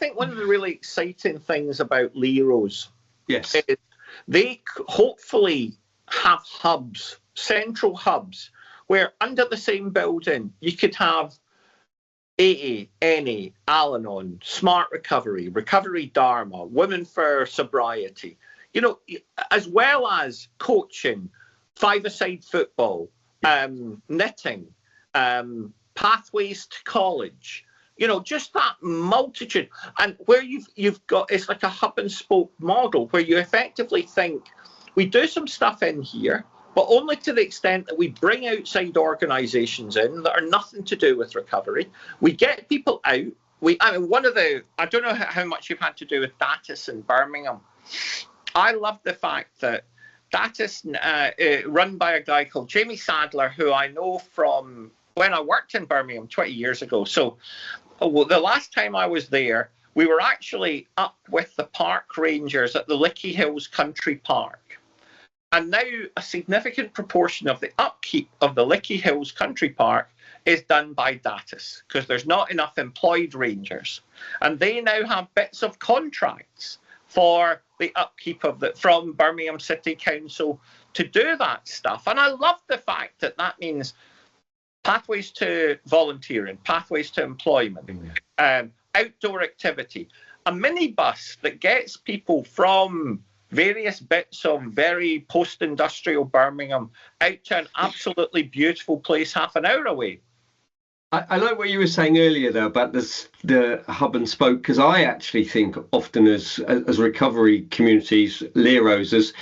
think one of the really exciting things about Leros Yes. is they hopefully have hubs, central hubs, where under the same building you could have AA, NA, Al-Anon, Smart Recovery, Recovery Dharma, Women for Sobriety, you know, as well as coaching, five-a-side football, knitting, pathways to college, you know, just that multitude. And where you've got, it's like a hub and spoke model where you effectively think, we do some stuff in here, but only to the extent that we bring outside organisations in that are nothing to do with recovery. We get people out. I mean, I don't know how much you've had to do with Datus in Birmingham. I love the fact that Datus, run by a guy called Jamie Sadler, who I know from when I worked in Birmingham 20 years ago. So the last time I was there, we were actually up with the park rangers at the Lickey Hills Country Park. And now a significant proportion of the upkeep of the Lickey Hills Country Park is done by Datus because there's not enough employed rangers. And they now have bits of contracts for the upkeep of from Birmingham City Council to do that stuff. And I love the fact that that means pathways to volunteering, pathways to employment, outdoor activity, a minibus that gets people from various bits of very post-industrial Birmingham out to an absolutely beautiful place half an hour away. I like what you were saying earlier, though, about the hub and spoke, because I actually think often as recovery communities, LEROs, this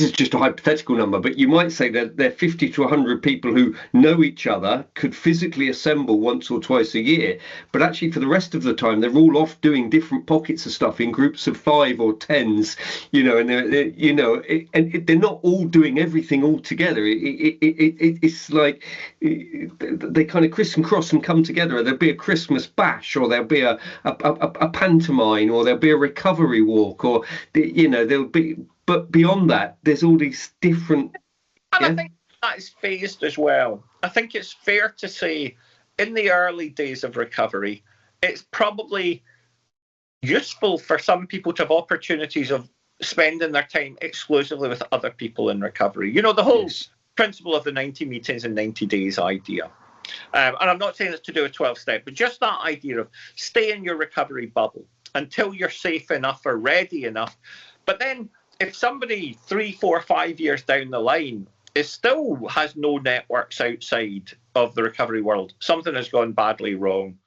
is just a hypothetical number, but you might say that there are 50 to 100 people who know each other, could physically assemble once or twice a year, but actually for the rest of the time, they're all off doing different pockets of stuff in groups of 5 or 10s, you know, and they're not all doing everything all together. It's like they kind of criss and cross and come together. There'll be a Christmas bash, or there'll be a pantomime, or there'll be a recovery walk, or there'll be. But beyond that, there's all these different. And I think that is phased as well. I think it's fair to say, in the early days of recovery, it's probably useful for some people to have opportunities of spending their time exclusively with other people in recovery. You know, the whole principle of the 90 meetings in 90 days idea. And I'm not saying it's to do a 12-step, but just that idea of stay in your recovery bubble until you're safe enough or ready enough. But then if somebody 3, 4, 5 years down the line still has no networks outside of the recovery world, something has gone badly wrong.